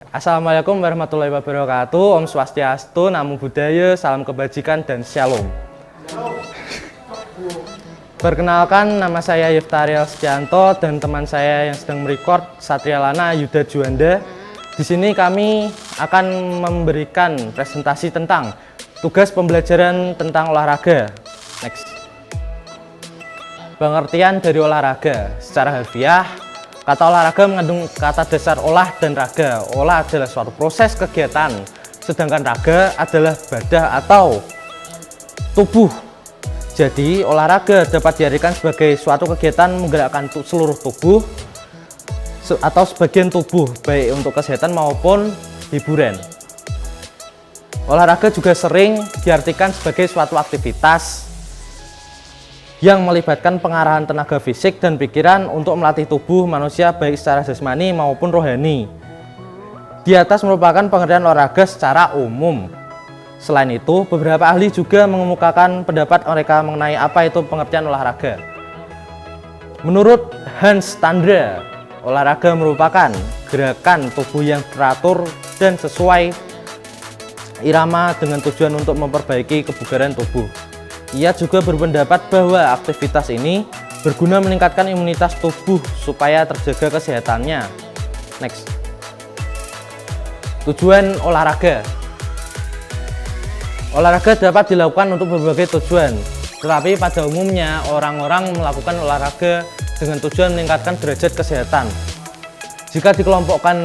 Assalamualaikum warahmatullahi wabarakatuh. Om Swastiastu, Namo Buddhaya, salam kebajikan dan shalom. Perkenalkan, nama saya Yuftariel Setianto dan teman saya yang sedang merekord Satria Lana Yuda Juanda. Di sini kami akan memberikan presentasi tentang tugas pembelajaran tentang olahraga. Next. Pengertian dari olahraga secara harfiah. Kata olahraga mengandung kata dasar olah dan raga. Olah adalah suatu proses kegiatan, sedangkan raga adalah badan atau tubuh. Jadi, olahraga dapat diartikan sebagai suatu kegiatan menggerakkan seluruh tubuh atau sebagian tubuh, baik untuk kesehatan maupun hiburan. Olahraga juga sering diartikan sebagai suatu aktivitas yang melibatkan pengarahan tenaga fisik dan pikiran untuk melatih tubuh manusia baik secara jasmani maupun rohani. Di atas merupakan pengertian olahraga secara umum. Selain itu, beberapa ahli juga mengemukakan pendapat mereka mengenai apa itu pengertian olahraga. Menurut Hans Tandra, olahraga merupakan gerakan tubuh yang teratur dan sesuai irama dengan tujuan untuk memperbaiki kebugaran tubuh. Ia juga berpendapat bahwa aktivitas ini berguna meningkatkan imunitas tubuh supaya terjaga kesehatannya. Next. Tujuan olahraga. Olahraga dapat dilakukan untuk berbagai tujuan, tetapi pada umumnya orang-orang melakukan olahraga dengan tujuan meningkatkan derajat kesehatan. Jika dikelompokkan,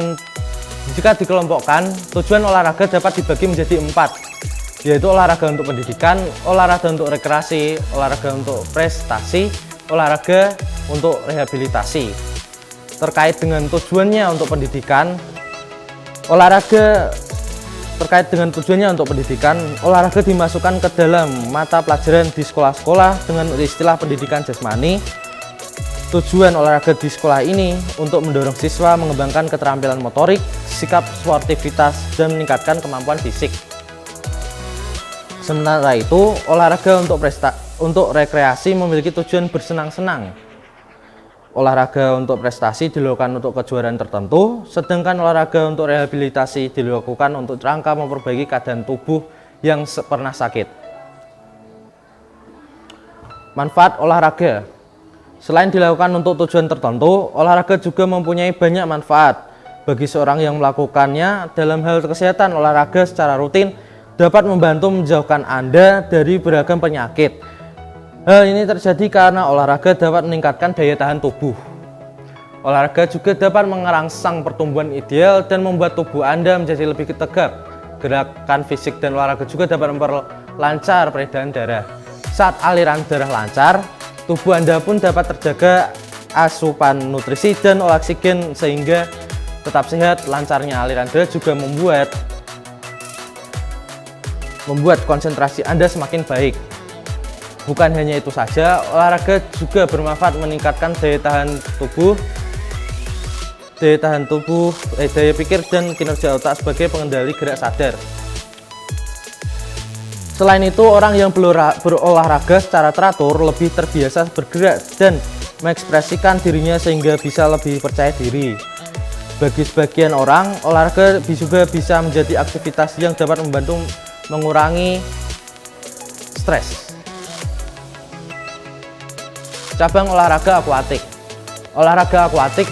tujuan olahraga dapat dibagi menjadi 4. Yaitu olahraga untuk pendidikan, olahraga untuk rekreasi, olahraga untuk prestasi, olahraga untuk rehabilitasi. Terkait dengan tujuannya untuk pendidikan, olahraga dimasukkan ke dalam mata pelajaran di sekolah-sekolah dengan istilah pendidikan jasmani. Tujuan olahraga di sekolah ini untuk mendorong siswa mengembangkan keterampilan motorik, sikap sportivitas, dan meningkatkan kemampuan fisik. Sementara itu, olahraga untuk rekreasi memiliki tujuan bersenang-senang. Olahraga untuk prestasi dilakukan untuk kejuaraan tertentu, sedangkan olahraga untuk rehabilitasi dilakukan untuk rangka memperbaiki keadaan tubuh yang pernah sakit. Manfaat olahraga. Selain dilakukan untuk tujuan tertentu, olahraga juga mempunyai banyak manfaat. Bagi seorang yang melakukannya dalam hal kesehatan, olahraga secara rutin dapat membantu menjauhkan Anda dari beragam penyakit. Hal ini terjadi karena olahraga dapat meningkatkan daya tahan tubuh. Olahraga juga dapat merangsang pertumbuhan ideal dan membuat tubuh Anda menjadi lebih tegap. Gerakan fisik dan olahraga juga dapat memperlancar peredaran darah. Saat aliran darah lancar, tubuh Anda pun dapat terjaga asupan nutrisi dan oksigen sehingga tetap sehat. Lancarnya aliran darah juga membuat konsentrasi Anda semakin baik. Bukan hanya itu saja, olahraga juga bermanfaat meningkatkan daya pikir dan kinerja otak sebagai pengendali gerak sadar. Selain itu, orang yang berolahraga secara teratur lebih terbiasa bergerak dan mengekspresikan dirinya sehingga bisa lebih percaya diri. Bagi sebagian orang, olahraga juga bisa menjadi aktivitas yang dapat membantu mengurangi stres. Cabang olahraga akuatik. Olahraga akuatik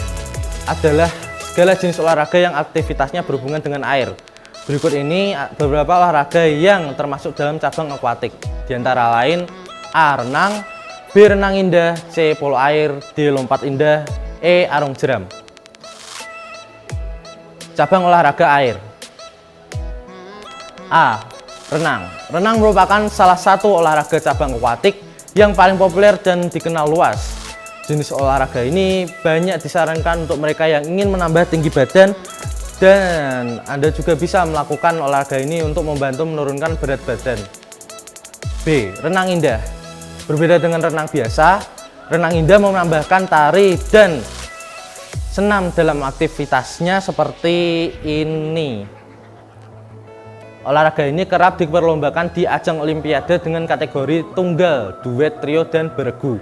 adalah segala jenis olahraga yang aktivitasnya berhubungan dengan air. Berikut ini beberapa olahraga yang termasuk dalam cabang akuatik. Di antara lain A. Renang, B. Renang indah, C. Polo air, D. Lompat indah, E. Arung jeram. Cabang olahraga air. A. Renang. Renang merupakan salah satu olahraga cabang akuatik yang paling populer dan dikenal luas. Jenis olahraga ini banyak disarankan untuk mereka yang ingin menambah tinggi badan, dan Anda juga bisa melakukan olahraga ini untuk membantu menurunkan berat badan. B. Renang indah. Berbeda dengan renang biasa, renang indah menambahkan tari dan senam dalam aktivitasnya seperti ini. Olahraga ini kerap diperlombakan di ajang olimpiade dengan kategori tunggal, duet, trio, dan beregu.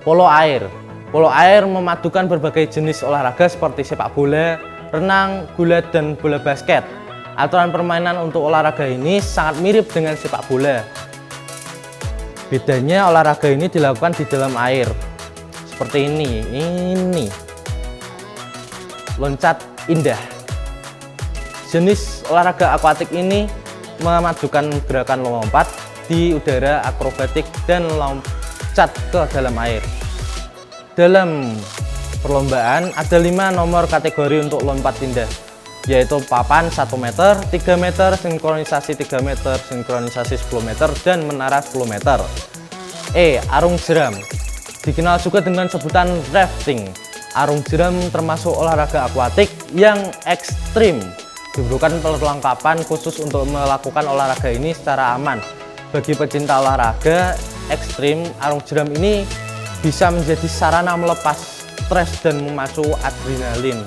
Polo air. Polo air memadukan berbagai jenis olahraga seperti sepak bola, renang, gulat, dan bola basket. Aturan permainan untuk olahraga ini sangat mirip dengan sepak bola. Bedanya olahraga ini dilakukan di dalam air. Seperti ini. Loncat indah. Jenis olahraga akuatik ini memadukan gerakan lompat di udara, akrobatik, dan loncat ke dalam air. Dalam perlombaan ada 5 nomor kategori untuk lompat indah, yaitu papan 1 meter, 3 meter, sinkronisasi 3 meter, sinkronisasi 10 meter, dan menara 10 meter. Arung jeram. Dikenal juga dengan sebutan rafting. Arung jeram termasuk olahraga akuatik yang ekstrim. Dibutuhkan perlengkapan khusus untuk melakukan olahraga ini secara aman. Bagi pecinta olahraga ekstrim, arung jeram ini bisa menjadi sarana melepas stres dan memacu adrenalin.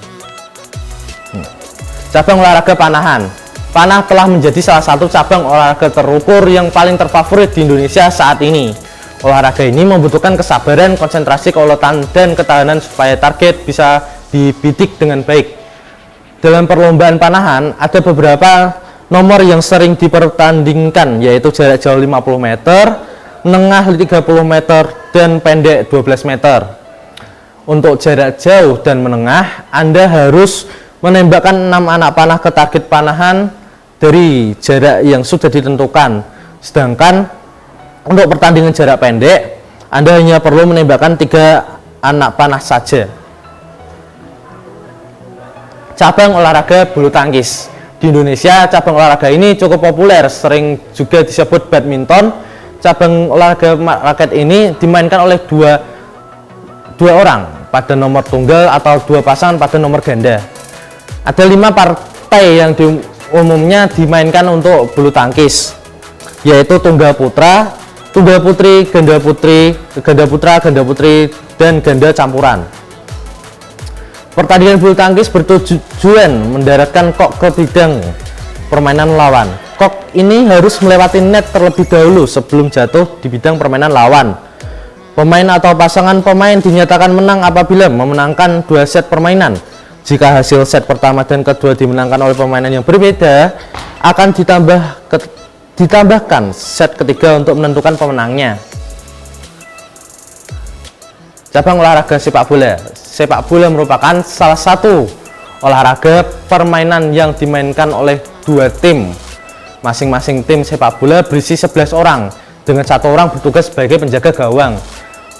Cabang olahraga panahan. Panah telah menjadi salah satu cabang olahraga terukur yang paling terfavorit di Indonesia saat ini. Olahraga ini membutuhkan kesabaran, konsentrasi, keuletan, dan ketahanan supaya target bisa dibidik dengan baik. Dalam perlombaan panahan, ada beberapa nomor yang sering dipertandingkan, yaitu jarak jauh 50 meter, menengah 30 meter, dan pendek 12 meter. Untuk jarak jauh dan menengah, Anda harus menembakkan 6 anak panah ke target panahan dari jarak yang sudah ditentukan. Sedangkan untuk pertandingan jarak pendek, Anda hanya perlu menembakkan 3 anak panah saja. Cabang olahraga bulu tangkis. Di Indonesia, cabang olahraga ini cukup populer, sering juga disebut badminton. Cabang olahraga raket ini dimainkan oleh dua orang pada nomor tunggal atau 2 pasangan pada nomor ganda. Ada 5 partai yang umumnya dimainkan untuk bulu tangkis, yaitu tunggal putra, tunggal putri, ganda putra, ganda putri, dan ganda campuran. Pertandingan bulu tangkis bertujuan mendaratkan kok ke bidang permainan lawan. Kok ini harus melewati net terlebih dahulu sebelum jatuh di bidang permainan lawan. Pemain atau pasangan pemain dinyatakan menang apabila memenangkan 2 set permainan. Jika hasil set pertama dan kedua dimenangkan oleh permainan yang berbeda, akan ditambahkan set ketiga untuk menentukan pemenangnya. Cabang olahraga sepak bola. Sepak bola merupakan salah satu olahraga permainan yang dimainkan oleh 2 tim. Masing-masing tim sepak bola berisi 11 orang, dengan 1 orang bertugas sebagai penjaga gawang.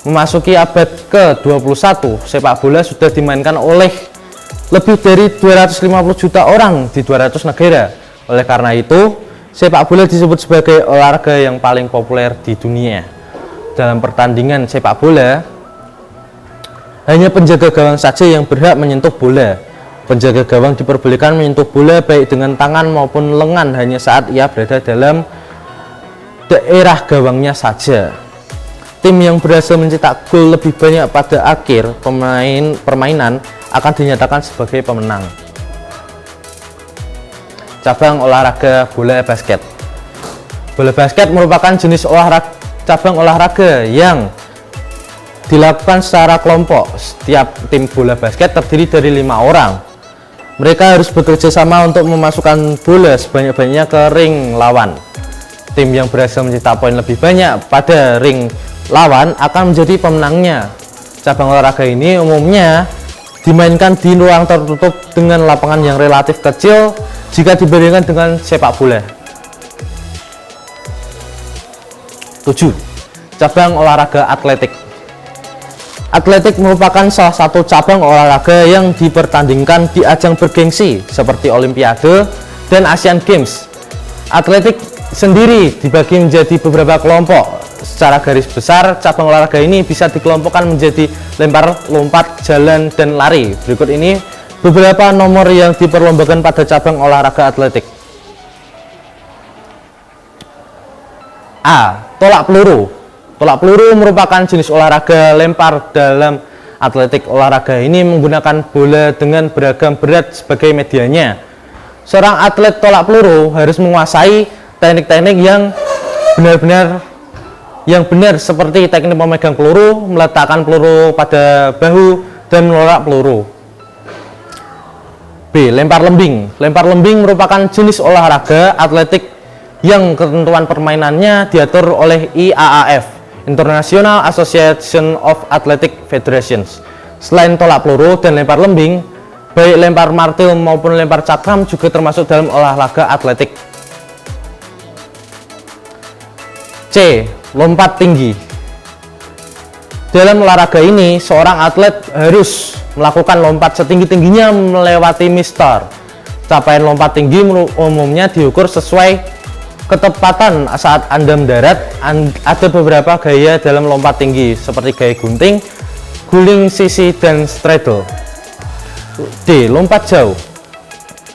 Memasuki abad ke-21, sepak bola sudah dimainkan oleh lebih dari 250 juta orang di 200 negara. Oleh karena itu, sepak bola disebut sebagai olahraga yang paling populer di dunia. Dalam pertandingan sepak bola, hanya penjaga gawang saja yang berhak menyentuh bola. Penjaga gawang diperbolehkan menyentuh bola baik dengan tangan maupun lengan hanya saat ia berada dalam daerah gawangnya saja. Tim yang berhasil mencetak gol lebih banyak pada akhir permainan akan dinyatakan sebagai pemenang. Cabang olahraga bola basket. Bola basket merupakan jenis cabang olahraga yang dilakukan secara kelompok. Setiap tim bola basket terdiri dari 5 orang. Mereka harus bekerja sama untuk memasukkan bola sebanyak-banyaknya ke ring lawan. Tim yang berhasil mencetak poin lebih banyak pada ring lawan akan menjadi pemenangnya. Cabang olahraga ini umumnya dimainkan di ruang tertutup dengan lapangan yang relatif kecil jika dibandingkan dengan sepak bola. 7. Cabang olahraga atletik. Atletik merupakan salah satu cabang olahraga yang dipertandingkan di ajang bergengsi seperti Olimpiade dan Asian Games. Atletik sendiri dibagi menjadi beberapa kelompok. Secara garis besar, cabang olahraga ini bisa dikelompokkan menjadi lempar, lompat, jalan, dan lari. Berikut ini beberapa nomor yang diperlombakan pada cabang olahraga atletik. A. Tolak peluru. Tolak peluru merupakan jenis olahraga lempar dalam atletik. Olahraga ini menggunakan bola dengan beragam berat sebagai medianya. Seorang atlet tolak peluru harus menguasai teknik-teknik yang benar seperti teknik memegang peluru, meletakkan peluru pada bahu, dan menolak peluru. B. Lempar lembing. Lempar lembing merupakan jenis olahraga atletik yang ketentuan permainannya diatur oleh IAAF, International Association of Athletic Federations. Selain tolak peluru dan lempar lembing, baik lempar martil maupun lempar cakram juga termasuk dalam olahraga atletik. C. Lompat tinggi. Dalam olahraga ini, seorang atlet harus melakukan lompat setinggi-tingginya melewati mistar. Capaian lompat tinggi umumnya diukur sesuai ketepatan saat Anda mendarat. Ada beberapa gaya dalam lompat tinggi, seperti gaya gunting, guling sisi, dan straddle. D. Lompat jauh.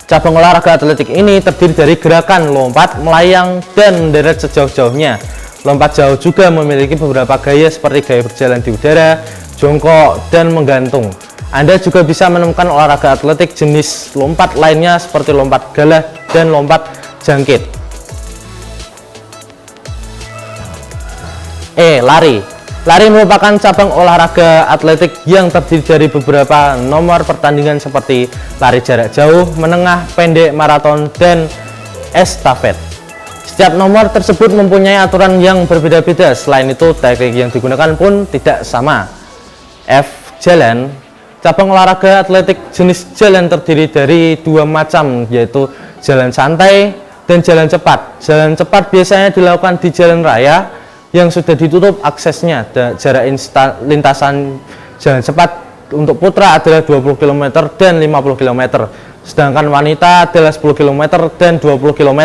Cabang olahraga atletik ini terdiri dari gerakan lompat, melayang, dan mendarat sejauh-jauhnya. Lompat jauh juga memiliki beberapa gaya seperti gaya berjalan di udara, jongkok, dan menggantung. Anda juga bisa menemukan olahraga atletik jenis lompat lainnya seperti lompat galah dan lompat jangkit. E. Lari. Lari merupakan cabang olahraga atletik yang terdiri dari beberapa nomor pertandingan seperti lari jarak jauh, menengah, pendek, maraton, dan estafet. Setiap nomor tersebut mempunyai aturan yang berbeda-beda. Selain itu, teknik yang digunakan pun tidak sama. F. Jalan. Cabang olahraga atletik jenis jalan terdiri dari dua macam, yaitu jalan santai dan jalan cepat. Jalan cepat biasanya dilakukan di jalan raya yang sudah ditutup aksesnya. Jarak lintasan jalan cepat untuk putra adalah 20 km dan 50 km, sedangkan wanita adalah 10 km dan 20 km.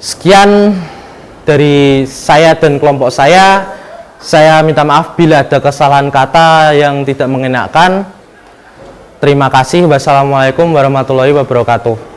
Sekian dari saya dan kelompok saya. Saya minta maaf bila ada kesalahan kata yang tidak mengenakan. Terima kasih. Wassalamualaikum warahmatullahi wabarakatuh.